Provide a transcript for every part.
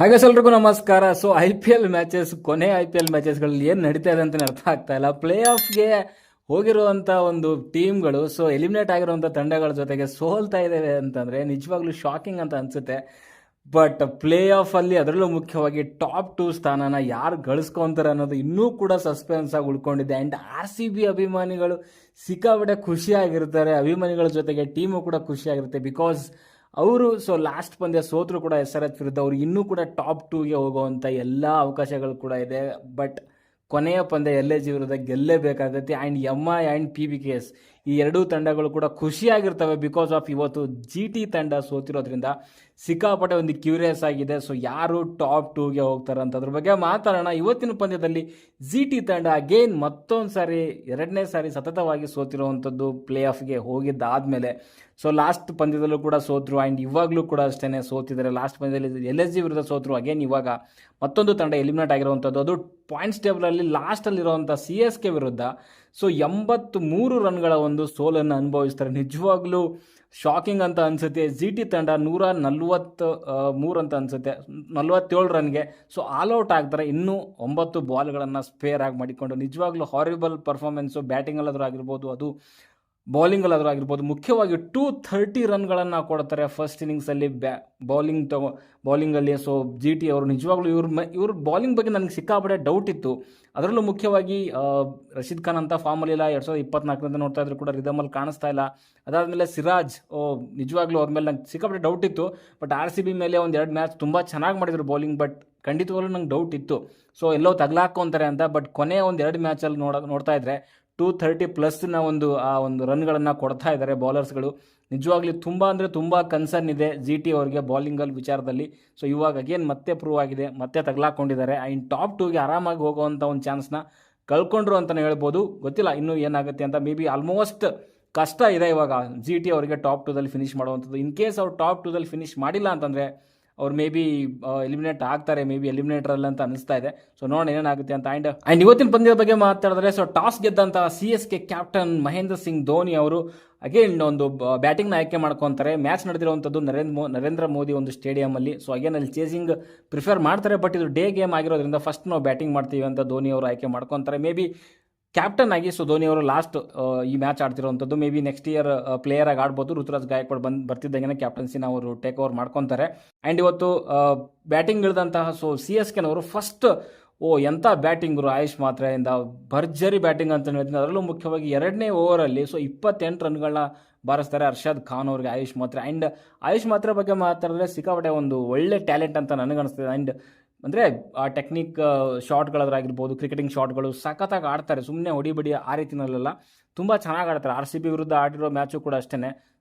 ಹಾಗೆ ಎಲ್ರಿಗೂ ನಮಸ್ಕಾರ. ಸೊ IPL ಮ್ಯಾಚಸ್, ಕೊನೆ IPL ಮ್ಯಾಚಸ್ಗಳಲ್ಲಿ ಏನು ನಡೀತಾ ಇದೆ ಅಂತಲೇ ಅರ್ಥ ಆಗ್ತಾ ಇಲ್ಲ. ಪ್ಲೇ ಆಫ್ಗೆ ಹೋಗಿರುವಂಥ ಒಂದು ಟೀಮ್ಗಳು ಎಲಿಮಿನೇಟ್ ಆಗಿರುವಂಥ ತಂಡಗಳ ಜೊತೆಗೆ ಸೋಲ್ತಾ ಇದ್ದೇವೆ ಅಂತಂದರೆ ನಿಜವಾಗ್ಲೂ ಶಾಕಿಂಗ್ ಅಂತ ಅನಿಸುತ್ತೆ. ಬಟ್ ಪ್ಲೇ ಆಫಲ್ಲಿ ಅದರಲ್ಲೂ ಮುಖ್ಯವಾಗಿ ಟಾಪ್ 2 ಸ್ಥಾನನ ಯಾರು ಗಳಿಸ್ಕೊಂತಾರೆ ಅನ್ನೋದು ಇನ್ನೂ ಕೂಡ ಸಸ್ಪೆನ್ಸ್ ಆಗಿ ಉಳ್ಕೊಂಡಿದೆ. ಆ್ಯಂಡ್ RCB ಅಭಿಮಾನಿಗಳು ಸಿಕ್ಕಾಪಟ್ಟೆ ಖುಷಿಯಾಗಿರ್ತಾರೆ, ಅಭಿಮಾನಿಗಳ ಜೊತೆಗೆ ಟೀಮು ಕೂಡ ಖುಷಿಯಾಗಿರುತ್ತೆ. ಬಿಕಾಸ್ ಅವರು ಲಾಸ್ಟ್ ಪಂದ್ಯ ಸೋತರು ಕೂಡ SRH ವಿರುದ್ಧ, ಅವರು ಇನ್ನೂ ಕೂಡ ಟಾಪ್ 2ಗೆ ಹೋಗುವಂಥ ಎಲ್ಲ ಅವಕಾಶಗಳು ಕೂಡ ಇದೆ. ಬಟ್ ಕೊನೆಯ ಪಂದ್ಯ LAG ವಿರುದ್ಧ ಗೆಲ್ಲೇಬೇಕಾಗತ್ತೆ. ಆ್ಯಂಡ್ MI ಆ್ಯಂಡ್ PBKS ಈ ಎರಡೂ ತಂಡಗಳು ಕೂಡ ಖುಷಿಯಾಗಿರ್ತವೆ ಬಿಕಾಸ್ ಆಫ್ ಇವತ್ತು GT ತಂಡ ಸೋತಿರೋದ್ರಿಂದ ಸಿಕ್ಕಾಪಟ್ಟೆ ಒಂದು ಕ್ಯೂರಿಯಸ್ ಆಗಿದೆ. ಯಾರು ಟಾಪ್ 2ಗೆ ಹೋಗ್ತಾರೆ ಅಂತ ಅದ್ರ ಬಗ್ಗೆ ಮಾತಾಡೋಣ. ಇವತ್ತಿನ ಪಂದ್ಯದಲ್ಲಿ GT ತಂಡ ಅಗೇನ್ ಮತ್ತೊಂದು ಸಾರಿ, ಎರಡನೇ ಸಾರಿ ಸತತವಾಗಿ ಸೋತಿರುವಂಥದ್ದು ಪ್ಲೇ ಆಫ್ಗೆ ಹೋಗಿದ್ದಾದಮೇಲೆ. ಲಾಸ್ಟ್ ಪಂದ್ಯದಲ್ಲೂ ಕೂಡ ಸೋತರು ಆ್ಯಂಡ್ ಇವಾಗಲೂ ಕೂಡ ಅಷ್ಟೇ ಸೋತಿದ್ದಾರೆ. ಲಾಸ್ಟ್ ಪಂದ್ಯದಲ್ಲಿ LSG ವಿರುದ್ಧ ಸೋತರು. ಅಗೇನ್ ಇವಾಗ ಮತ್ತೊಂದು ತಂಡ ಎಲಿಮಿನೇಟ್ ಆಗಿರುವಂಥದ್ದು, ಅದು ಪಾಯಿಂಟ್ಸ್ ಟೇಬಲಲ್ಲಿ ಲಾಸ್ಟಲ್ಲಿರುವಂಥ CSK ವಿರುದ್ಧ 83 ರನ್ಗಳ ಒಂದು ಸೋಲನ್ನು ಅನುಭವಿಸ್ತಾರೆ. ನಿಜವಾಗ್ಲೂ ಶಾಕಿಂಗ್ ಅಂತ ಅನಿಸುತ್ತೆ. GT ತಂಡ 143 ಅಂತ ಅನಿಸುತ್ತೆ, 47 ರನ್ಗೆ ಆಲ್ ಔಟ್ ಆಗ್ತಾರೆ. ಇನ್ನೂ 9 ಬಾಲ್ಗಳನ್ನು ಸ್ಪೇರ್ ಆಗಿ ಮಾಡಿಕೊಂಡು ನಿಜವಾಗ್ಲೂ ಹಾರಿಬಲ್ ಪರ್ಫಾರ್ಮೆನ್ಸು. ಬ್ಯಾಟಿಂಗಲ್ಲಾದರೂ ಆಗಿರ್ಬೋದು, ಅದು ಬೌಲಿಂಗಲ್ಲಾದರೂ ಆಗಿರ್ಬೋದು. ಮುಖ್ಯವಾಗಿ 230 ರನ್ಗಳನ್ನು ಕೊಡ್ತಾರೆ ಫಸ್ಟ್ ಇನ್ನಿಂಗ್ಸಲ್ಲಿ ಬೌಲಿಂಗಲ್ಲಿ. GT ಅವರು ನಿಜವಾಗ್ಲೂ ಇವ್ರ ಬೌಲಿಂಗ್ ಬಗ್ಗೆ ನನಗೆ ಸಿಕ್ಕಾಪಟ್ಟೆ ಡೌಟ್ ಇತ್ತು. ಅದರಲ್ಲೂ ಮುಖ್ಯವಾಗಿ ರಶೀದ್ ಖಾನ್ ಅಂತ ಫಾರ್ಮಲ್ಲಿಲ್ಲ, 2024 ನೋಡ್ತಾ ಇದ್ರು ಕೂಡ ರಿದಮಲ್ಲಿ ಕಾಣಿಸ್ತಾ ಇಲ್ಲ. ಅದಾದಮೇಲೆ ಸಿರಾಜ್, ನಿಜವಾಗ್ಲೂ ಅವ್ರ ಮೇಲೆ ನಂಗೆ ಸಿಕ್ಕಾಪಟ್ಟೆ ಡೌಟ್ ಇತ್ತು. ಬಟ್ RCB ಮೇಲೆ ಒಂದು 2 ಮ್ಯಾಚ್ ತುಂಬ ಚೆನ್ನಾಗಿ ಮಾಡಿದ್ರು ಬೌಲಿಂಗ್. ಬಟ್ ಖಂಡಿತವಾಗ್ಲೂ ನಂಗೆ ಡೌಟ್ ಇತ್ತು ಎಲ್ಲೋ ತಗ್ಲಾಕೊಂತಾರೆ ಅಂತ. ಬಟ್ ಕೊನೆಯ ಒಂದು 2 ಮ್ಯಾಚಲ್ಲಿ ನೋಡ್ತಾ ಇದ್ರೆ 230+ ಆ ಒಂದು ರನ್ಗಳನ್ನು ಕೊಡ್ತಾ ಇದ್ದಾರೆ ಬೌಲರ್ಸ್ಗಳು. ನಿಜವಾಗ್ಲೂ ತುಂಬ ಅಂದರೆ ತುಂಬ ಕನ್ಸರ್ನ್ ಇದೆ GT ಅವರಿಗೆ ಬೌಲಿಂಗಲ್ಲಿ ವಿಚಾರದಲ್ಲಿ. ಇವಾಗ ಅಗೇನ್ ಮತ್ತೆ ಪ್ರೂವ್ ಆಗಿದೆ, ಮತ್ತೆ ತಗ್ಲಾಕೊಂಡಿದ್ದಾರೆ. ಆ್ಯಂಡ್ ಟಾಪ್ 2ಗೆ ಆರಾಮಾಗಿ ಹೋಗುವಂಥ ಒಂದು ಚಾನ್ಸ್ನ ಕಳ್ಕೊಂಡ್ರು ಅಂತಲೇ ಹೇಳ್ಬೋದು. ಗೊತ್ತಿಲ್ಲ ಇನ್ನೂ ಏನಾಗುತ್ತೆ ಅಂತ. ಮೇ ಬಿ ಆಲ್ಮೋಸ್ಟ್ ಕಷ್ಟ ಇದೆ ಇವಾಗ GT ಅವರಿಗೆ ಟಾಪ್ 2ದಲ್ಲಿ ಫಿನಿಷ್ ಮಾಡುವಂಥದ್ದು. ಇನ್ ಕೇಸ್ ಅವ್ರು ಟಾಪ್ 2ದಲ್ಲಿ ಫಿನಿಷ್ ಮಾಡಿಲ್ಲ ಅಂತಂದರೆ ಅವ್ರು ಮೇ ಬಿ ಎಲಿಮಿನೇಟ್ ಆಗ್ತಾರೆ, ಮೇ ಬಿ ಎಲಿಮಿನೇಟರ್ ಅಂತ ಅನಿಸ್ತಾ ಇದೆ. ನೋಡೋಣ ಏನಾಗುತ್ತೆ ಅಂತ. ಆ್ಯಂಡ್ ಇವತ್ತಿನ ಪಂದ್ಯದ ಬಗ್ಗೆ ಮಾತಾಡಿದ್ರೆ ಟಾಸ್ ಗೆದ್ದಂಥ CSK ಕ್ಯಾಪ್ಟನ್ ಮಹೇಂದ್ರ ಸಿಂಗ್ ಧೋನಿ ಅವರು ಅಗೇನ್ ಒಂದು ಬ್ಯಾಟಿಂಗ್ನ ಆಯ್ಕೆ ಮಾಡ್ಕೊತಾರೆ. ಮ್ಯಾಚ್ ನಡೆದಿರುವಂಥದ್ದು ನರೇಂದ್ರ ಮೋದಿ ಒಂದು ಸ್ಟೇಡಿಯಮಲ್ಲಿ. ಅಗೇನ್ ಅಲ್ಲಿ ಚೇಸಿಂಗ್ ಪ್ರಿಫರ್ ಮಾಡ್ತಾರೆ. ಬಟ್ ಇದು ಡೇ ಗೇಮ್ ಆಗಿರೋದ್ರಿಂದ ಫಸ್ಟ್ ನಾವು ಬ್ಯಾಟಿಂಗ್ ಮಾಡ್ತೀವಿ ಅಂತ ಧೋನಿ ಅವರು ಆಯ್ಕೆ ಮಾಡ್ಕೊತಾರೆ. ಮೇ ಬಿ ಕ್ಯಾಪ್ಟನ್ ಆಗಿ ಧೋನಿ ಅವರು ಲಾಸ್ಟ್ ಈ ಮ್ಯಾಚ್ ಆಡ್ತಿರೋವಂಥದ್ದು. Maybe next year player ಆಗಿ ಆಡ್ಬೋದು. ಋತುರಾಜ್ ಗಾಯಕ್ವಾಡ್ ಬರ್ತಿದ್ದಂಗೆ ಕ್ಯಾಪ್ಟನ್ಸಿನ ಅವರು ಟೇಕ್ ಓವರ್ ಮಾಡ್ಕೊತಾರೆ. ಆ್ಯಂಡ್ ಇವತ್ತು ಬ್ಯಾಟಿಂಗ್ ಇಳಿದಂತಹ CSKನವರು ಫಸ್ಟ್ ಎಂಥ ಬ್ಯಾಟಿಂಗರು ಆಯುಷ್ ಮಾತ್ರೆಯಿಂದ ಭರ್ಜರಿ ಬ್ಯಾಟಿಂಗ್ ಅಂತ ಹೇಳ್ತೀನಿ. ಅದರಲ್ಲೂ ಮುಖ್ಯವಾಗಿ 2ನೇ ಓವರಲ್ಲಿ 28 ರನ್ಗಳನ್ನ ಬಾರಿಸ್ತಾರೆ ಅರ್ಷದ್ ಖಾನ್ ಅವ್ರಿಗೆ ಆಯುಷ್ ಮಾತ್ರೆ. ಆ್ಯಂಡ್ ಆಯುಷ್ ಮಾತ್ರೆ ಬಗ್ಗೆ ಮಾತಾಡಿದ್ರೆ ಸಿಕ್ಕಾಪಟ್ಟೆ ಒಂದು ಒಳ್ಳೆ ಟ್ಯಾಲೆಂಟ್ ಅಂತ ನನಗನ್ನಿಸ್ತದೆ. ಆ್ಯಂಡ್ ಅಂದರೆ ಆ ಟೆಕ್ನಿಕ್ ಶಾಟ್ಗಳಾಗಿರ್ಬೋದು, ಕ್ರಿಕೆಟಿಂಗ್ ಶಾಟ್ಗಳು ಸಖತ್ತಾಗಿ ಆಡ್ತಾರೆ. ಸುಮ್ಮನೆ ಹೊಡಿಬಡಿ ಆ ರೀತಿನಲ್ಲೆಲ್ಲ ತುಂಬ ಚೆನ್ನಾಗಿ ಆಡ್ತಾರೆ. RCB ವಿರುದ್ಧ ಆಡಿರೋ ಮ್ಯಾಚು ಕೂಡ ಅಷ್ಟೇ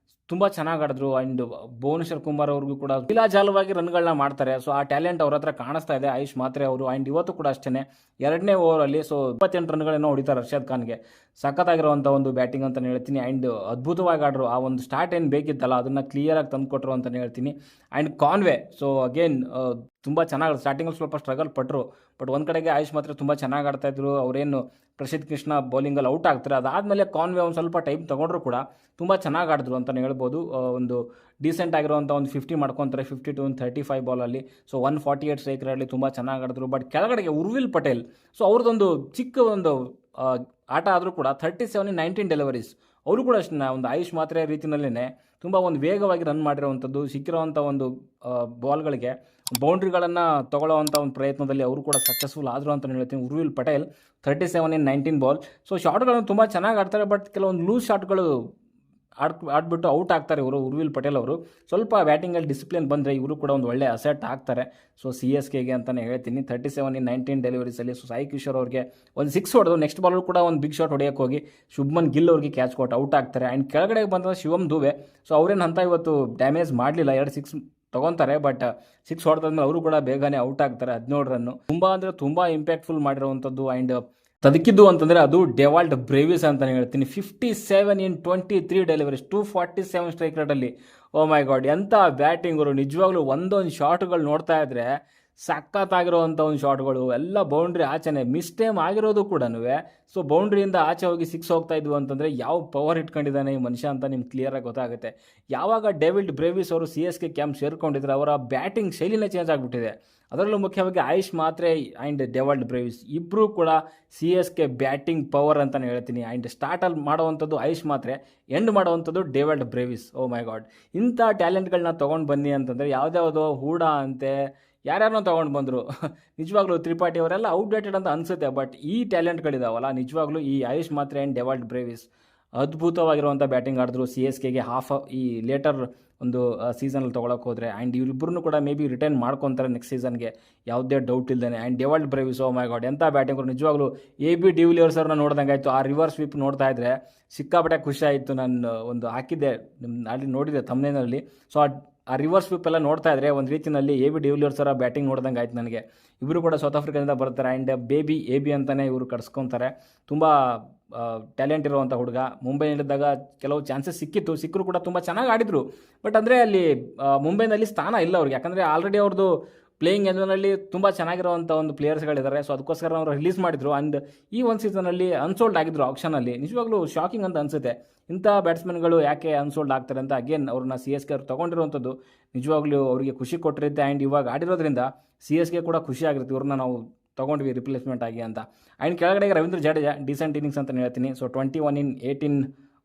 ತುಂಬ ಚೆನ್ನಾಗಿ ಆಡಿದ್ರು. ಆ್ಯಂಡ್ ಭುವನೇಶ್ವರ್ ಕುಮಾರ್ ಅವ್ರಿಗೂ ಕೂಡ ಲೀಲಾಜಾಲವಾಗಿ ರನ್ಗಳನ್ನ ಮಾಡ್ತಾರೆ. ಆ ಟ್ಯಾಲೆಂಟ್ ಅವ್ರ ಹತ್ರ ಕಾಣಿಸ್ತಾ ಇದೆ ಆಯುಷ್ ಮಾತ್ರೆ ಅವರು. ಆ್ಯಂಡ್ ಇವತ್ತು ಕೂಡ ಅಷ್ಟೇ 2ನೇ ಓವರಲ್ಲಿ 28 ರನ್ಗಳೇನೋ ಹೊಡಿತಾರೆ ಅರ್ಷದ್ ಖಾನ್ಗೆ. ಸಖತ್ತಾಗಿರುವಂಥ ಒಂದು ಬ್ಯಾಟಿಂಗ್ ಅಂತಲೇ ಹೇಳ್ತೀನಿ. ಆ್ಯಂಡ್ ಅದ್ಭುತವಾಗಿ ಆಡ್ರು. ಆ ಒಂದು ಸ್ಟಾರ್ಟ್ ಏನು ಬೇಕಿತ್ತಲ್ಲ ಅದನ್ನು ಕ್ಲಿಯರಾಗಿ ತಂದುಕೊಟ್ರು ಅಂತಲೇ ಹೇಳ್ತೀನಿ. ಆ್ಯಂಡ್ ಕಾನ್ವೆ ಅಗೇನ್ ತುಂಬ ಚೆನ್ನಾಗಿ ಸ್ಟಾರ್ಟಿಂಗಲ್ಲಿ ಸ್ವಲ್ಪ ಸ್ಟ್ರಗಲ್ ಪಟ್ಟರು. ಬಟ್ ಒಂದು ಕಡೆಗೆ ಆಯುಷ್ ಮಾತ್ರ ತುಂಬ ಚೆನ್ನಾಗಿ ಆಡ್ತಾಯಿದ್ರು. ಅವರೇನು ಪ್ರಸಿದ್ಧ ಕೃಷ್ಣ ಬೌಲಿಂಗಲ್ಲಿ ಔಟ್ ಆಗ್ತಾರೆ. ಅದಾದಮೇಲೆ ಕಾನ್ವೆ ಒಂದು ಸ್ವಲ್ಪ ಟೈಮ್ ತೊಗೊಂಡ್ರು ಕೂಡ ತುಂಬ ಚೆನ್ನಾಗಿ ಆಡಿದ್ರು ಅಂತಲೇ ಹೇಳ್ಬೋದು. ಒಂದು ಡೀಸೆಂಟ್ ಆಗಿರುವಂಥ ಒಂದು 50 ಮಾಡ್ಕೊತಾರೆ 52 35 ಬಾಲಲ್ಲಿ. 148 ಸ್ಟ್ರೈಕ್ ರೇಟಲ್ಲಿ ತುಂಬ ಚೆನ್ನಾಗಿ ಆಡಿದ್ರು. ಬಟ್ ಕೆಳಗಡೆಗೆ ಉರ್ವಿಲ್ ಪಟೇಲ್ ಅವ್ರದ್ದೊಂದು ಚಿಕ್ಕ ಒಂದು ಆಟ ಆದರೂ ಕೂಡ 37 in 19 ಡೆಲಿವರೀಸ್. ಅವರು ಕೂಡ ಅಷ್ಟೇ ಒಂದು ಆಯುಷ್ ಮಾತ್ರೆ ರೀತಿಯಲ್ಲೇ ತುಂಬ ಒಂದು ವೇಗವಾಗಿ ರನ್ ಮಾಡಿರುವಂಥದ್ದು. ಸಿಕ್ಕಿರುವಂಥ ಒಂದು ಬಾಲ್ಗಳಿಗೆ ಬೌಂಡ್ರಿಗಳನ್ನು ತೊಗೊಳ್ಳೋವಂಥ ಒಂದು ಪ್ರಯತ್ನದಲ್ಲಿ ಅವರು ಕೂಡ ಸಕ್ಸಸ್ಫುಲ್ ಆದರು ಅಂತ ಹೇಳ್ತೀನಿ. ಉರ್ವಿಲ್ ಪಟೇಲ್ 37 in 19 ಬಾಲ್. ಶಾಟ್ಗಳನ್ನು ತುಂಬ ಚೆನ್ನಾಗಿ ಆಡ್ತಾರೆ. ಬಟ್ ಕೆಲವೊಂದು ಲೂಸ್ ಶಾಟ್ಗಳು ಆಡ್ಬಿಟ್ಟು ಔಟ್ ಆಗ್ತಾರೆ ಇವರು ಉರ್ವಿಲ್ ಪಟೇಲ್ ಅವರು. ಸ್ವಲ್ಪ ಬ್ಯಾಟಿಂಗಲ್ಲಿ ಡಿಸಿಪ್ಲಿನ್ ಬಂದರೆ ಇವರು ಕೂಡ ಒಂದು ಒಳ್ಳೆ ಅಸೆಟ್ ಆಗ್ತಾರೆ CSKಗೆ ಅಂತಲೇ ಹೇಳ್ತೀನಿ. 37 in 19 ಡೆಲಿವರೀಸಲ್ಲಿ ಸಾಯಿ ಕಿಶೋರ್ ಅವ್ರಿಗೆ ಒಂದು 6 ಹೊಡೆದು ನೆಕ್ಸ್ಟ್ ಬಾಲ್ ಕೂಡ ಒಂದು ಬಿಗ್ ಶಾಟ್ ಹೊಡೆಯೋಕ್ಕೆ ಹೋಗಿ ಶುಭ್ಮನ್ ಗಿಲ್ ಅವ್ರಿಗೆ ಕ್ಯಾಚ್ ಕೊಟ್ಟು ಔಟ್ ಆಗ್ತಾರೆ. ಆ್ಯಂಡ್ ಕೆಳಗಡೆ ಬಂದ ಶಿವಮ್ ದುಬೆ ಅವ್ರೇನು ಅಂತ ಇವತ್ತು ಡ್ಯಾಮೇಜ್ ಮಾಡಲಿಲ್ಲ, 2 6 ತೊಗೊತಾರೆ. ಬಟ್ 6 ಹೊಡೆದಾದ್ಮೇಲೆ ಅವರು ಕೂಡ ಬೇಗನೆ ಔಟ್ ಆಗ್ತಾರೆ. 17 ರನ್ನು ತುಂಬ ಅಂದರೆ ತುಂಬ ಇಂಪ್ಯಾಕ್ಟ್ಫುಲ್ ಮಾಡಿರುವಂಥದ್ದು. ಆ್ಯಂಡ್ ತದಕಿದ್ದು ಅಂತಂದರೆ ಅದು ಡೆವಾಲ್ಟ್ ಬ್ರೇವಿಸ್ ಅಂತಲೇ ಹೇಳ್ತೀನಿ. 57 in 23 ಡೆಲಿವರೀಸ್, 247 ಸ್ಟ್ರೈಕ್ ರೇಟಲ್ಲಿ. ಓ ಮೈ ಗಾಡ್, ಎಂಥ ಬ್ಯಾಟಿಂಗರು. ನಿಜವಾಗ್ಲೂ ಒಂದೊಂದು ಶಾಟ್ಗಳು ನೋಡ್ತಾ ಇದ್ರೆ ಸಖತ್ತಾಗಿರೋವಂಥ ಒಂದು ಶಾಟ್ಗಳು ಎಲ್ಲ ಬೌಂಡ್ರಿ ಆಚೆನೆ ಮಿಸ್ ಟೈಮ್ ಆಗಿರೋದು ಕೂಡ. ಸೊ ಬೌಂಡ್ರಿಯಿಂದ ಆಚೆ ಹೋಗಿ ಸಿಕ್ಸ್ ಹೋಗ್ತಾ ಇದ್ವು ಅಂತಂದರೆ ಯಾವ ಪವರ್ ಇಟ್ಕೊಂಡಿದ್ದಾನೆ ಈ ಮನುಷ್ಯ ಅಂತ ನಿಮ್ಗೆ ಕ್ಲಿಯರಾಗಿ ಗೊತ್ತಾಗುತ್ತೆ. ಯಾವಾಗ ಡೇವಿಡ್ ಬ್ರೇವಿಸ್ ಅವರು CSK ಕ್ಯಾಂಪ್ ಸೇರ್ಕೊಂಡಿದ್ರೆ ಅವರ ಬ್ಯಾಟಿಂಗ್ ಶೈಲಿನೇ ಚೇಂಜ್ ಆಗಿಬಿಟ್ಟಿದೆ. ಅದರಲ್ಲೂ ಮುಖ್ಯವಾಗಿ ಆಯುಷ್ ಮಾತ್ರೆ ಆ್ಯಂಡ್ ಡೇವಿಡ್ ಬ್ರೇವಿಸ್ ಇಬ್ಬರೂ ಕೂಡ CSK ಬ್ಯಾಟಿಂಗ್ ಪವರ್ ಅಂತಲೇ ಹೇಳ್ತೀನಿ. ಆ್ಯಂಡ್ ಸ್ಟಾರ್ಟಲ್ಲಿ ಮಾಡುವಂಥದ್ದು ಆಯುಷ್ ಮಾತ್ರೆ, ಎಂಡ್ ಮಾಡುವಂಥದ್ದು David Brevis. Oh my god, ಇಂಥ ಟ್ಯಾಲೆಂಟ್ಗಳನ್ನ ತೊಗೊಂಡು ಬನ್ನಿ ಅಂತಂದರೆ ಯಾವುದ್ಯಾವುದೋ ಹೂಡ ಅಂತೆ ಯಾರ್ಯಾರನ್ನೋ ತೊಗೊಂಡು ಬಂದರು. ನಿಜವಾಗ್ಲೂ ತ್ರಿಪಾಠಿ ಅವರೆಲ್ಲ ಔಟ್ಡೇಟೆಡ್ ಅಂತ ಅನಿಸುತ್ತೆ. ಬಟ್ ಈ ಟ್ಯಾಲೆಂಟ್ಗಳಿದಾವಲ್ಲ ನಿಜವಾಗ್ಲೂ ಈ ಆಯುಷ್ ಮಾತ್ರೆ ಆ್ಯಂಡ್ ಡೇವಿಡ್ ಬ್ರೇವಿಸ್ ಅದ್ಭುತವಾಗಿರುವಂಥ ಬ್ಯಾಟಿಂಗ್ ಆಡಿದ್ರು. CSKಗೆ ಈ ಲೇಟರ್ ಒಂದು ಸೀಸನಲ್ಲಿ ತೊಗೊಳಕ್ಕೆ ಹೋದರೆ. ಆ್ಯಂಡ್ ಇವರಿಬ್ಬರನ್ನು ಕೂಡ ಮೇ ಬಿ ರಿಟರ್ನ್ ಮಾಡ್ಕೊತಾರೆ ನೆಕ್ಸ್ಟ್ ಸೀಸನ್ಗೆ, ಯಾವುದೇ ಡೌಟ್ ಇಲ್ಲದೇ. And David Brevis, oh my god, ಎಂಥ ಬ್ಯಾಟಿಂಗರು ನಿಜವಾಗ್ಲೂ. AB ಡಿವಿಲಿಯರ್ಸ್ ಅವ್ರನ್ನ ನೋಡ್ದಂಗೆ ಆಯಿತು. ಆ ರಿವರ್ಸ್ ಸ್ವೀಪ್ ನೋಡ್ತಾ ಇದ್ರೆ ಸಿಕ್ಕಾಪಟ್ಟೆ ಖುಷಿ ಆಯಿತು. ನಾನು ಒಂದು ಹಾಕಿದ್ದೆ ಅಲ್ಲಿ ನೋಡಿದ್ದೆ ಥಂಬ್ನೇಲ್ನಲ್ಲಿ. ಸೊ ಆ ರಿವರ್ಸ್ ಸ್ವೀಪ್ ಎಲ್ಲ ನೋಡ್ತಾ ಇದ್ರೆ ಒಂದು ರೀತಿಯಲ್ಲಿ AB ಡಿವಿಲಿಯರ್ಸ್ ಅವರ ಬ್ಯಾಟಿಂಗ್ ನೋಡ್ದಂಗೆ ಆಯ್ತು ನನಗೆ. ಇವರು ಕೂಡ ಸೌತ್ ಆಫ್ರಿಕಾದಿಂದ ಬರ್ತಾರೆ. ಆ್ಯಂಡ್ ಬೇಬಿ AB ಅಂತಲೇ ಇವರು ಕರ್ಸ್ಕೊತಾರೆ. ತುಂಬ ಟ್ಯಾಲೆಂಟ್ ಇರುವಂಥ ಹುಡುಗ. ಮುಂಬೈನಲ್ಲಿದ್ದಾಗ ಕೆಲವು ಚಾನ್ಸಸ್ ಸಿಕ್ಕರೂ ಕೂಡ ತುಂಬ ಚೆನ್ನಾಗಿ ಆಡಿದರು. ಬಟ್ ಅಂದರೆ ಅಲ್ಲಿ ಮುಂಬೈನಲ್ಲಿ ಸ್ಥಾನ ಇಲ್ಲ ಅವ್ರಿಗೆ. ಯಾಕಂದರೆ ಆಲ್ರೆಡಿ ಅವ್ರದ್ದು ಪ್ಲೇಯಿಂಗ್ ಎಲೆವನಲ್ಲಿ ತುಂಬ ಚೆನ್ನಾಗಿರುವಂಥ ಒಂದು ಪ್ಲೇಯರ್ಸ್ಗಳಿದ್ದಾರೆ. ಸೊ ಅದಕ್ಕೋಸ್ಕರ ಅವರು ರಿಲೀಸ್ ಮಾಡಿದರು. ಆ್ಯಂಡ್ ಈ ಒಂದು ಸೀಸನಲ್ಲಿ ಅನ್ಸೋಲ್ಡ್ ಆಗಿದ್ರು ಆಕ್ಷನಲ್ಲಿ. ನಿಜವಾಗ್ಲೂ ಶಾಕಿಂಗ್ ಅಂತ ಅನಿಸುತ್ತೆ. ಇಂಥ ಬ್ಯಾಟ್ಸ್ಮನ್ಗಳು ಯಾಕೆ ಅನ್ಸೋಲ್ಡ್ ಆಗ್ತಾರೆ ಅಂತ ಅಗೇನ್ ಅವ್ರನ್ನ CSK ಅವ್ರು ತೊಗೊಂಡಿರುವಂಥದ್ದು ನಿಜವಾಗ್ಲೂ ಅವರಿಗೆ ಖುಷಿ ಕೊಟ್ಟಿರುತ್ತೆ. ಆ್ಯಂಡ್ ಇವಾಗ ಆಡಿರೋದ್ರಿಂದ CSK ಕೂಡ ಖುಷಿ ಆಗಿರುತ್ತೆ ಇವ್ರನ್ನ ನಾವು ತೊಗೊಂಡ್ವಿ ರಿಪ್ಲೇಸ್ಮೆಂಟ್ ಆಗಿ ಅಂತ. ಆ್ಯಂಡ್ ಕೆಳಗಡೆಗೆ ರವೀಂದ್ರ ಜಡೇಜಾ ಡಿಸೆಂಟ್ ಇನ್ನಿಂಗ್ಸ್ ಅಂತ ಹೇಳ್ತೀನಿ. ಸೊ 21 in 18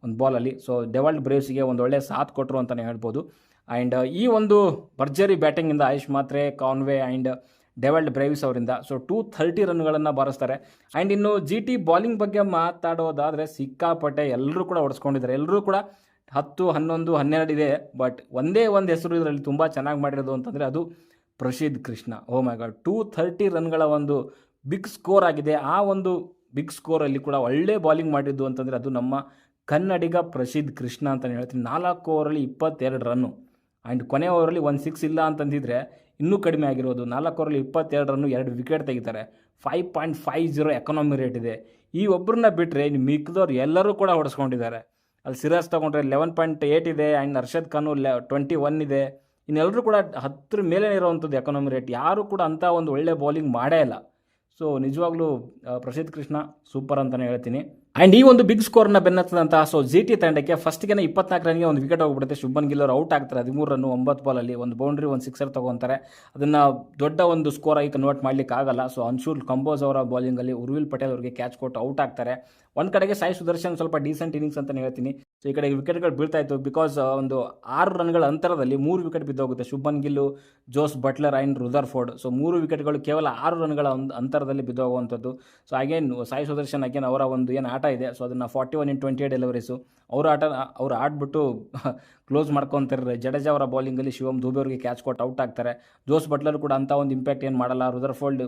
ಒಂದು ಬಾಲಲ್ಲಿ. ಸೊ ಡೇವಿಡ್ ಬ್ರೇವ್ಸ್ಗೆ ಒಂದು ಒಳ್ಳೆ ಸಾಥ್ ಕೊಟ್ಟರು ಅಂತಲೇ ಹೇಳ್ಬೋದು. ಆ್ಯಂಡ್ ಈ ಒಂದು ಭರ್ಜರಿ ಬ್ಯಾಟಿಂಗಿಂದ ಆಯುಷ್ ಮಾತ್ರೆ, ಕಾನ್ವೆ ಆ್ಯಂಡ್ ಡೇವಿಡ್ ಬ್ರೇವಿಸ್ ಅವರಿಂದ ಸೊ 230 ರನ್ಗಳನ್ನು ಬಾರಿಸ್ತಾರೆ. ಆ್ಯಂಡ್ ಇನ್ನು GT ಬಾಲಿಂಗ್ ಬಗ್ಗೆ ಮಾತಾಡೋದಾದರೆ ಸಿಕ್ಕಾಪಟ್ಟೆ ಎಲ್ಲರೂ ಕೂಡ ಹೊಡೆಸ್ಕೊಂಡಿದ್ದಾರೆ. ಎಲ್ಲರೂ ಕೂಡ 10, 11, 12 ಇದೆ. ಬಟ್ ಒಂದೇ ಒಂದು ಹೆಸರು ಇದರಲ್ಲಿ ತುಂಬ ಚೆನ್ನಾಗಿ ಮಾಡಿರೋದು ಅಂತಂದರೆ ಅದು ಪ್ರಸಿದ್ಧ ಕೃಷ್ಣ. ಓ ಮೈ ಗಾಡ್, 230 ರನ್ಗಳ ಒಂದು ಬಿಗ್ ಸ್ಕೋರ್ ಆಗಿದೆ. ಆ ಒಂದು ಬಿಗ್ ಸ್ಕೋರಲ್ಲಿ ಕೂಡ ಒಳ್ಳೆ ಬಾಲಿಂಗ್ ಮಾಡಿದ್ದು ಅಂತಂದರೆ ಅದು ನಮ್ಮ ಕನ್ನಡಿಗ ಪ್ರಸಿದ್ಧ ಕೃಷ್ಣ ಅಂತಲೇ ಹೇಳ್ತೀನಿ. 4 ಓವರಲ್ಲಿ 22 ರನ್ನು. ಆ್ಯಂಡ್ ಕೊನೆ ಓವರಲ್ಲಿ 1 6 ಇಲ್ಲ ಅಂತಂದಿದ್ರೆ ಇನ್ನೂ ಕಡಿಮೆ ಆಗಿರೋದು. 4 ಓವರಲ್ಲಿ 22 ರನ್ನು, 2 ವಿಕೆಟ್ ತೆಗಿತಾರೆ. 5.50 ಎಕಾನಮಿ ರೇಟ್ ಇದೆ. ಈ ಒಬ್ಬರನ್ನ ಬಿಟ್ಟರೆ ಇನ್ನು ಮಿಕ್ಕಿದವ್ರು ಎಲ್ಲರೂ ಕೂಡ ಹೊಡೆಸ್ಕೊಂಡಿದ್ದಾರೆ. ಅಲ್ಲಿ ಸಿರಾಜ್ ತೊಗೊಂಡ್ರೆ 11.8 ಇದೆ. ಆ್ಯಂಡ್ ಅರ್ಷದ್ ಖಾನು 21 ಇದೆ. ಇನ್ನೆಲ್ಲರೂ ಕೂಡ 10 ಮೇಲೆ ಇರೋವಂಥದ್ದು ಎಕಾನಮಿ ರೇಟ್. ಯಾರೂ ಕೂಡ ಅಂಥ ಒಂದು ಒಳ್ಳೆ ಬೌಲಿಂಗ್ ಮಾಡೇ ಇಲ್ಲ. ಸೊ ನಿಜವಾಗ್ಲೂ ಪ್ರಸಿದ್ಧ ಕೃಷ್ಣ ಸೂಪರ್ ಅಂತಲೇ ಹೇಳ್ತೀನಿ. ಆ್ಯಂಡ್ ಈ ಒಂದು ಬಿಗ್ ಸ್ಕೋರ್ನ ಬೆನ್ನತ್ತದಂತಹ ಸೊ GT ತಂಡಕ್ಕೆ ಫಸ್ಟ್ಗೆ 24 ರನ್ಗೆ ಒಂದು ವಿಕೆಟ್ ಹೋಗ್ಬಿಡುತ್ತೆ. ಶುಭನ್ ಗಿಲ್ ಅವರು ಔಟ್ ಆಗ್ತಾರೆ. 13 ರನ್ನು 9 ಬಾಲಲ್ಲಿ, ಒಂದು ಬೌಂಡ್ರಿ, ಒಂದು ಸಿಕ್ಸರ್ ತೊಗೊತಾರೆ. ಅದನ್ನು ದೊಡ್ಡ ಒಂದು ಸ್ಕೋರ್ ಆಗಿ ಕನ್ವರ್ಟ್ ಮಾಡಲಿಕ್ಕೆ ಆಗಲ್ಲ. ಸೊ ಅನ್ಶುಲ್ ಕಂಬೋಸ್ ಅವರ ಬೌಲಿಂಗಲ್ಲಿ ಉರ್ವಿಲ್ ಪಟೇಲ್ ಅವರಿಗೆ ಕ್ಯಾಚ್ ಕೊಟ್ಟು ಔಟ್ ಆಗ್ತಾರೆ. ಒಂದು ಕಡೆಗೆ ಸಾಯಿ ಸುದರ್ಶನ್ ಸ್ವಲ್ಪ ಡೀಸೆಂಟ್ ಇನ್ನಿಂಗ್ಸ್ ಅಂತಲೇ ಹೇಳ್ತೀನಿ. ಸೊ ಈ ಕಡೆಗೆ ವಿಕೆಟ್ಗಳು ಬೀಳ್ತಾ ಇತ್ತು. ಬಿಕಾಸ್ ಒಂದು 6 ರನ್ಗಳ ಅಂತರದಲ್ಲಿ 3 ವಿಕೆಟ್ ಬಿದ್ದೋಗುತ್ತೆ. Shubman Gill, Jos Buttler and Rutherford. So 3 ವಿಕೆಟ್ಗಳು ಕೇವಲ 6 ರನ್ಗಳ ಅಂತರದಲ್ಲಿ ಬಿದ್ದೋಗುವಂಥದ್ದು. So again Sai Sudharsan again ಅವರ ಒಂದು ಏನು ಆಟ ಇದೆ, ಸೊ ಅದನ್ನು 41 in 28 ಡೆಲಿವರೀಸು ಅವ್ರು ಆಡ್ಬಿಟ್ಟು ಕ್ಲೋಸ್ ಮಾಡ್ಕೊತಾರೆ. ಜಡೇಜಾ ಅವರ ಬೌಲಿಂಗಲ್ಲಿ ಶಿವಮ್ ದುಬೆ ಅವರಿಗೆ ಕ್ಯಾಚ್ ಕೊಟ್ಟು ಔಟ್ ಆಗ್ತಾರೆ. ಜೋಸ್ ಬಟ್ಲರ್ ಕೂಡ ಅಂಥ ಒಂದು ಇಂಪ್ಯಾಕ್ಟ್ ಏನು ಮಾಡಲ್ಲ. ರುದರ್ಫೋಲ್ಡ್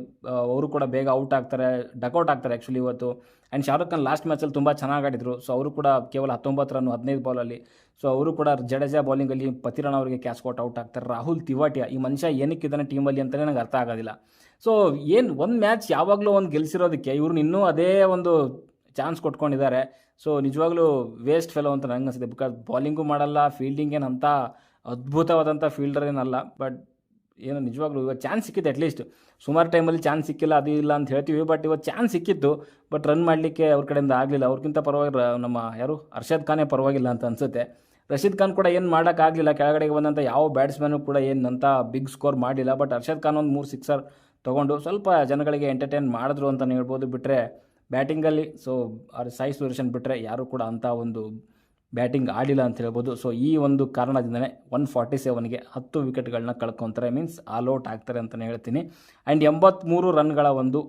ಅವರು ಕೂಡ ಬೇಗ ಔಟ್ ಆಗ್ತಾರೆ, ಡಕೌಟ್ ಆಗ್ತಾರೆ ಆ್ಯಕ್ಚುಲಿ ಇವತ್ತು. ಆ್ಯಂಡ್ ಶಾರುಖ್ ಖಾನ್ ಲಾಸ್ಟ್ ಮ್ಯಾಚಲ್ಲಿ ತುಂಬ ಚೆನ್ನಾಗಿ ಆಡಿದರು. ಸೊ ಅವರು ಕೂಡ ಕೇವಲ 19 ರನ್ನು 15 ಬಾಲಲ್ಲಿ. ಸೊ ಅವರು ಕೂಡ ಜಡೇಜಾ ಬೌಲಿಂಗಲ್ಲಿ ಪತಿರಾಣ ಅವರಿಗೆ ಕ್ಯಾಚ್ ಕೊಟ್ಟು ಔಟ್ ಆಗ್ತಾರೆ. ರಾಹುಲ್ ತಿವಾಟಿಯಾ ಈ ಮನುಷ್ಯ ಏನಕ್ಕಿದ್ದಾನೆ ಟೀಮಲ್ಲಿ ಅಂತಲೇ ನನಗೆ ಅರ್ಥ ಆಗೋದಿಲ್ಲ. ಸೊ ಏನು ಒಂದು ಮ್ಯಾಚ್ ಯಾವಾಗಲೂ ಒಂದು ಗೆಲ್ಲಿಸಿರೋದಕ್ಕೆ ಇವ್ರನ್ನ ಇನ್ನೂ ಅದೇ ಒಂದು ಚಾನ್ಸ್ ಕೊಟ್ಕೊಂಡಿದ್ದಾರೆ. ಸೊ ನಿಜವಾಗ್ಲೂ ವೇಸ್ಟ್ ಫೆಲೋ ಅಂತ ನಂಗೆ ಅನಿಸುತ್ತೆ. ಬಿಕಾಸ್ ಬಾಲಿಂಗು ಮಾಡಲ್ಲ, ಫೀಲ್ಡಿಂಗ್ ಏನಂತ ಅದ್ಭುತವಾದಂಥ ಫೀಲ್ಡರ್ ಏನಲ್ಲ. ಬಟ್ ಏನು ನಿಜವಾಗ್ಲೂ ಇವತ್ತು ಚಾನ್ಸ್ ಸಿಕ್ಕಿತ್ತು. ಅಟ್ಲೀಸ್ಟ್ ಸುಮಾರು ಟೈಮಲ್ಲಿ ಚಾನ್ಸ್ ಸಿಕ್ಕಿಲ್ಲ, ಅದು ಇಲ್ಲ ಅಂತ ಹೇಳ್ತೀವಿ. ಬಟ್ ಇವತ್ತು ಚಾನ್ಸ್ ಸಿಕ್ಕಿತ್ತು. ಬಟ್ ರನ್ ಮಾಡಲಿಕ್ಕೆ ಅವ್ರ ಕಡೆಯಿಂದ ಆಗಲಿಲ್ಲ. ಅವ್ರಿಗಿಂತ ಪರವಾಗಿ ನಮ್ಮ ಅರ್ಷದ್ ಖಾನೇ ಪರವಾಗಿಲ್ಲ ಅಂತ ಅನಿಸುತ್ತೆ. ರಶೀದ್ ಖಾನ್ ಕೂಡ ಏನು ಮಾಡೋಕ್ಕಾಗಲಿಲ್ಲ. ಕೆಳಗಡೆಗೆ ಬಂದಂಥ ಯಾವ ಬ್ಯಾಟ್ಸ್ಮನ್ನು ಕೂಡ ಏನಂತ ಬಿಗ್ ಸ್ಕೋರ್ ಮಾಡಲಿಲ್ಲ. ಬಟ್ ಅರ್ಷದ್ ಖಾನ್ ಒಂದು 3 ಸಿಕ್ಸರ್ ತೊಗೊಂಡು ಸ್ವಲ್ಪ ಜನಗಳಿಗೆ ಎಂಟರ್ಟೈನ್ ಮಾಡಿದ್ರು ಅಂತಲೇ ಹೇಳ್ಬೋದು. ಬಿಟ್ಟರೆ ಬ್ಯಾಟಿಂಗಲ್ಲಿ ಸೊ ಸಾಯಿ ಸುದರ್ಶನ್ ಬಿಟ್ಟರೆ ಯಾರೂ ಕೂಡ ಅಂಥ ಒಂದು ಬ್ಯಾಟಿಂಗ್ ಆಡಿಲ್ಲ ಅಂತ ಹೇಳ್ಬೋದು. ಸೊ ಈ ಒಂದು ಕಾರಣದಿಂದನೇ 147ಗೆ 10 ವಿಕೆಟ್ಗಳನ್ನ ಕಳ್ಕೊತಾರೆ. ಮೀನ್ಸ್ ಆಲ್ ಔಟ್ ಆಗ್ತಾರೆ ಅಂತಲೇ ಹೇಳ್ತೀನಿ. ಆ್ಯಂಡ್ 83 ರನ್ಗಳ ಒಂದು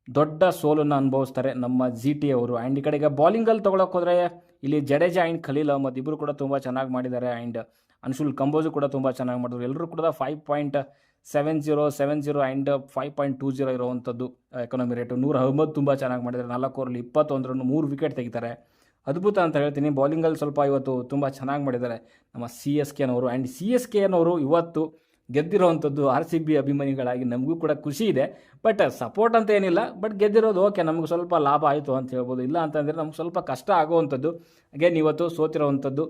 ದೊಡ್ಡ ಸೋಲನ್ನು ಅನುಭವಿಸ್ತಾರೆ ನಮ್ಮ GT ಅವರು. ಆ್ಯಂಡ್ ಈ ಕಡೆಗೆ ಬಾಲಿಂಗಲ್ಲಿ ತೊಗೊಳಕ್ಕೆ ಹೋದರೆ ಇಲ್ಲಿ ಜಡೇಜಾ ಆ್ಯಂಡ್ ಖಲೀಲ್ ಅಹ್ಮದ್ ಇಬ್ಬರು ಕೂಡ ತುಂಬ ಚೆನ್ನಾಗಿ ಮಾಡಿದ್ದಾರೆ. ಆ್ಯಂಡ್ ಅನ್ಶುಲ್ ಕಂಬೋಜು ಕೂಡ ತುಂಬ ಚೆನ್ನಾಗಿ ಮಾಡಿದ್ರು. ಎಲ್ಲರೂ ಕೂಡ 5.70 ಆ್ಯಂಡ್ 5.20 ಇರುವಂಥದ್ದು ಎಕಾನಮಿ ರೇಟು. ನೂರ್ ಅಹ್ಮದ್ ತುಂಬ ಚೆನ್ನಾಗಿ ಮಾಡಿದ್ದಾರೆ. 4 ಓವರಲ್ಲಿ 21 ರನ್ನು, 3 ವಿಕೆಟ್ ತೆಗಿತಾರೆ. ಅದ್ಭುತ ಅಂತ ಹೇಳ್ತೀನಿ. ಬೌಲಿಂಗಲ್ಲಿ ಸ್ವಲ್ಪ ಇವತ್ತು ತುಂಬ ಚೆನ್ನಾಗಿ ಮಾಡಿದ್ದಾರೆ ನಮ್ಮ CSKನವರು. ಆ್ಯಂಡ್ CSKನವರು ಇವತ್ತು ಗೆದ್ದಿರೋವಂಥದ್ದು RCB ಅಭಿಮಾನಿಗಳಾಗಿ ನಮಗೂ ಕೂಡ ಖುಷಿ ಇದೆ. ಬಟ್ ಸಪೋರ್ಟ್ ಅಂತ ಏನಿಲ್ಲ. ಬಟ್ ಗೆದ್ದಿರೋದು ಓಕೆ, ನಮಗೆ ಸ್ವಲ್ಪ ಲಾಭ ಆಯಿತು ಅಂತ ಹೇಳ್ಬೋದು. ಇಲ್ಲ ಅಂತಂದರೆ ನಮ್ಗೆ ಸ್ವಲ್ಪ ಕಷ್ಟ ಆಗುವಂಥದ್ದು. ಅಗೇನ್ ಇವತ್ತು ಸೋತಿರೋವಂಥದ್ದು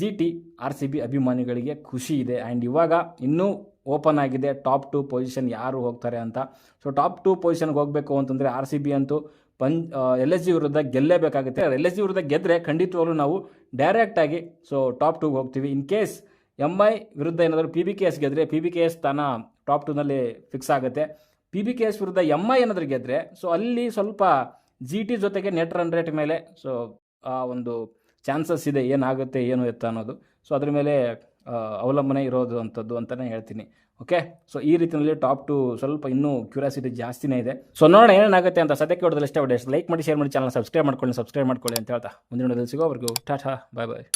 GT RCB ಅಭಿಮಾನಿಗಳಿಗೆ ಖುಷಿ ಇದೆ. ಆ್ಯಂಡ್ ಇವಾಗ ಇನ್ನೂ ಓಪನ್ ಆಗಿದೆ, ಟಾಪ್ 2 ಪೊಸಿಷನ್ ಯಾರು ಹೋಗ್ತಾರೆ ಅಂತ. ಸೊ ಟಾಪ್ 2 ಪೊಸಿಷನ್ಗೆ ಹೋಗಬೇಕು ಅಂತಂದರೆ RCB ಅಂತೂ LSG ವಿರುದ್ಧ ಗೆಲ್ಲೇಬೇಕಾಗುತ್ತೆ. LSG ವಿರುದ್ಧ ಗೆದ್ದರೆ ಖಂಡಿತವಾಗ್ಲೂ ನಾವು ಡೈರೆಕ್ಟಾಗಿ ಸೊ ಟಾಪ್ 2ಗೆ ಹೋಗ್ತೀವಿ. ಇನ್ ಕೇಸ್ MI ವಿರುದ್ಧ ಏನಾದರೂ PBKS ಗೆದ್ದರೆ PBKS ಸ್ಥಾನ ಟಾಪ್ 2ನಲ್ಲಿ ಫಿಕ್ಸ್ ಆಗುತ್ತೆ. PBKS ವಿರುದ್ಧ MI ಏನಾದರೂ ಗೆದ್ದರೆ ಸೊ ಅಲ್ಲಿ ಸ್ವಲ್ಪ GT ಜೊತೆಗೆ ನೆಟ್ ರನ್ ರೇಟ್ ಮೇಲೆ ಸೊ ಆ ಒಂದು ಚಾನ್ಸಸ್ ಇದೆ, ಏನಾಗುತ್ತೆ ಏನು ಎತ್ತ ಅನ್ನೋದು. ಸೊ ಅದ್ರ ಮೇಲೆ ಅವಲಂಬನೆ ಇರೋದು ಅಂಥದ್ದು ಅಂತಲೇ ಹೇಳ್ತೀನಿ. ಓಕೆ, ಸೊ ಈ ರೀತಿಯಲ್ಲಿ ಟಾಪ್ 2 ಸ್ವಲ್ಪ ಇನ್ನೂ ಕ್ಯೂರಿಯಾಸಿಟಿ ಜಾಸ್ತಿನೇ ಇದೆ. ಸೊ ನೋಡೋಣ ಏನೇನಾಗುತ್ತೆ ಅಂತ. ಸದ್ಯಕ್ಕೆ ಹೊಡೆದಲ್ಲಿ ಇಷ್ಟ ಲೈಕ್ ಮಾಡಿ, ಶೇರ್ ಮಾಡಿ, ಚಾನಲ್ ಸಬ್ಸ್ಕ್ರೈಬ್ ಮಾಡ್ಕೊಳ್ಳಿ ಅಂತ ಹೇಳ್ತಾ ಮುಂದಿನ ವಿಡಿಯೋದಲ್ಲಿ ಸಿಗೋವರೆಗೂ ಟಾಟಾ, ಬಾಯ್ ಬಾಯ್.